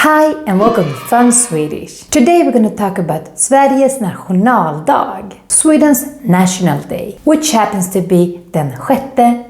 Hi and welcome to Fun Swedish. Today we're going to talk about Sveriges Nationaldag, Sweden's National Day, which happens to be den 6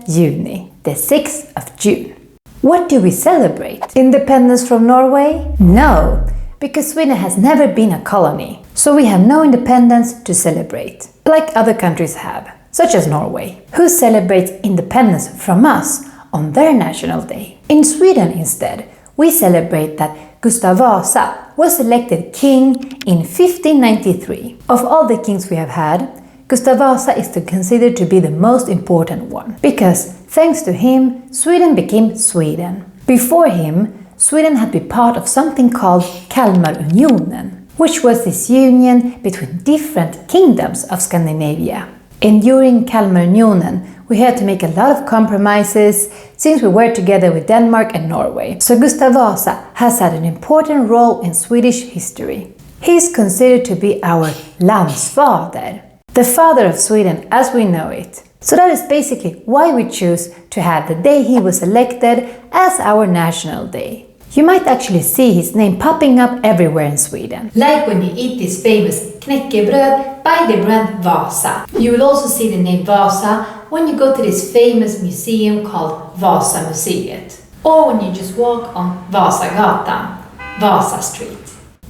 juni, the 6th of June. What do we celebrate? Independence from Norway? No, because Sweden has never been a colony, so we have no independence to celebrate, like other countries have, such as Norway, who celebrates independence from us on their National Day. In Sweden instead, we celebrate that Gustav Vasa was elected king in 1593. Of all the kings we have had, Gustav Vasa is considered to be the most important one, because thanks to him, Sweden became Sweden. Before him, Sweden had been part of something called Kalmarunionen, which was this union between different kingdoms of Scandinavia. And during Kalmarunionen, we had to make a lot of compromises since we were together with Denmark and Norway. So Gustav Vasa has had an important role in Swedish history. He is considered to be our landsfader, the father of Sweden as we know it. So that is basically why we choose to have the day he was elected as our national day. You might actually see his name popping up everywhere in Sweden. Like when you eat this famous knäckebröd by the brand Vasa. You will also see the name Vasa when you go to this famous museum called Vasamuseet. Or when you just walk on Vasagatan, Vasa Street.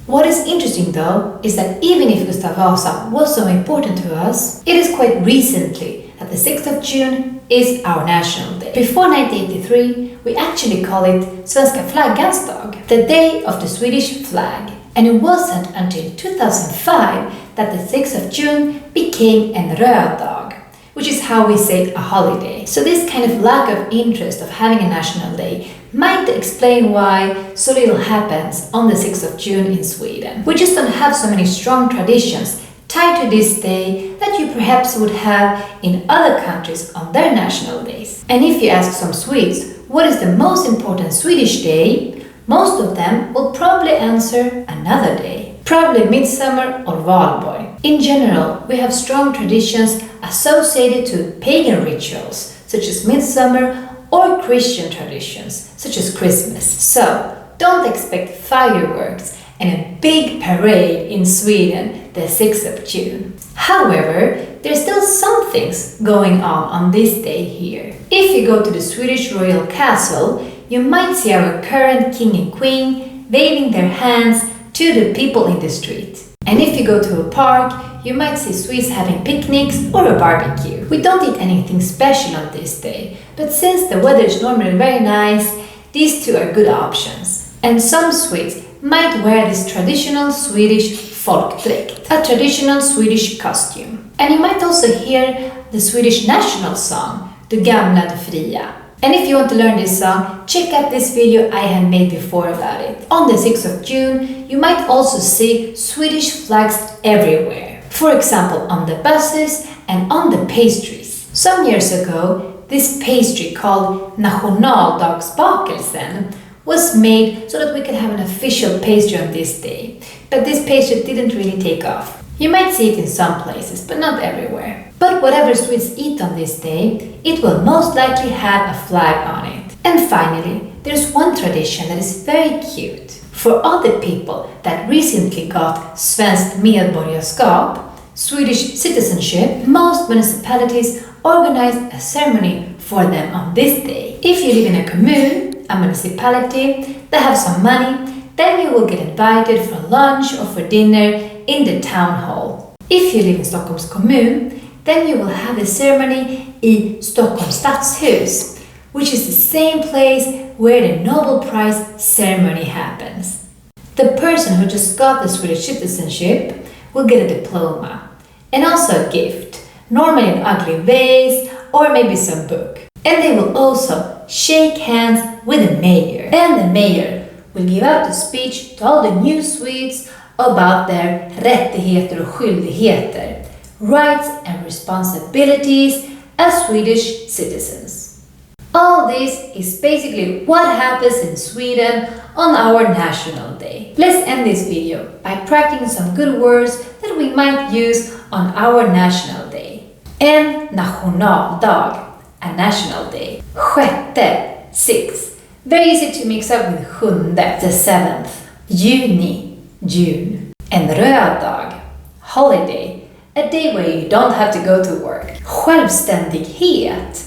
What is interesting though is that even if Gustav Vasa was so important to us, it is quite recently that the 6th of June is our national day. Before 1983, we actually call it Svenska flaggans dag, the day of the Swedish flag. And it wasn't until 2005 that the 6th of June became en röd dag, which is how we say a holiday. So this kind of lack of interest of having a national day might explain why so little happens on the 6th of June in Sweden. We just don't have so many strong traditions tied to this day that you perhaps would have in other countries on their national days. And if you ask some Swedes what is the most important Swedish day, most of them will probably answer another day, probably Midsummer or Valborg. In general, we have strong traditions associated to pagan rituals such as Midsummer or Christian traditions such as Christmas. So don't expect fireworks and a big parade in Sweden the 6th of June. However, there's still some things going on this day here. If you go to the Swedish royal castle, you might see our current king and queen waving their hands to the people in the street. And if you go to a park, you might see Swedes having picnics or a barbecue. We don't eat anything special on this day, but since the weather is normally very nice, these two are good options. And some Swedes might wear this traditional Swedish folkdräkt, a traditional Swedish costume. And you might also hear the Swedish National song, Du gamla, du fria. And if you want to learn this song, check out this video I had made before about it. On the 6th of June, you might also see Swedish flags everywhere. For example, on the buses and on the pastries. Some years ago, this pastry called Nationaldagsbakelsen was made so that we could have an official pastry on this day. But this pastry didn't really take off. You might see it in some places, but not everywhere. But whatever Swedes eat on this day, it will most likely have a flag on it. And finally, there's one tradition that is very cute. For all the people that recently got Svenskt medborgarskap, Swedish citizenship, most municipalities organize a ceremony for them on this day. If you live in a commune, a municipality, that have some money, then you will get invited for lunch or for dinner in the town hall. If you live in Stockholms kommun, then you will have a ceremony in Stockholms stadshus, which is the same place where the Nobel Prize ceremony happens. The person who just got the Swedish citizenship will get a diploma and also a gift, normally an ugly vase or maybe some book. And they will also shake hands with the mayor. And the mayor will give out a speech to all the new Swedes about their rättigheter och skyldigheter, rights and responsibilities as Swedish citizens. All this is basically what happens in Sweden on our National Day. Let's end this video by practicing some good words that we might use on our National Day. En nationaldag, a national day. 6, 6. Very easy to mix up with sjunde, the 7th. Juni, June. En röd dag, holiday, a day where you don't have to go to work. Självständighet.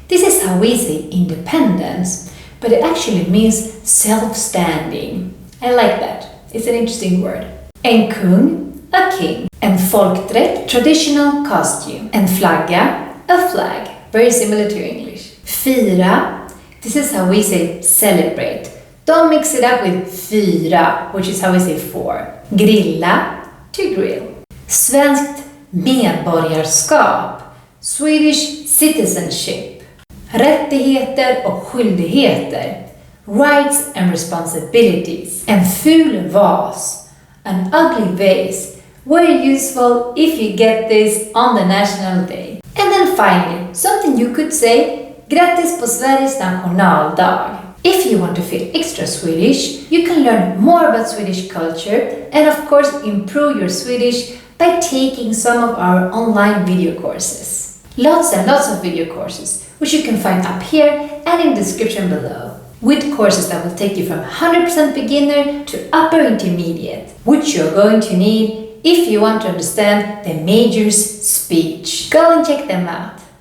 This is how we say independence, but it actually means self-standing. I like that. It's an interesting word. En kung, a king. En folkdräkt, traditional costume. En flagga, a flag. Very similar to English. Fira. This is how we say celebrate. Don't mix it up with fyra, which is how we say four. Grilla, to grill. Svenskt medborgarskap. Swedish Citizenship. Rättigheter och skyldigheter. Rights and responsibilities. En ful vas. An ugly vase. Very useful if you get this on the National Day. And then finally, something you could say, grattis på Sveriges Nationaldag. If you want to feel extra Swedish, you can learn more about Swedish culture and of course improve your Swedish by taking some of our online video courses. Lots and lots of video courses, which you can find up here and in the description below. With courses that will take you from 100% beginner to upper intermediate, which you're going to need if you want to understand the major's speech. Go and check them out.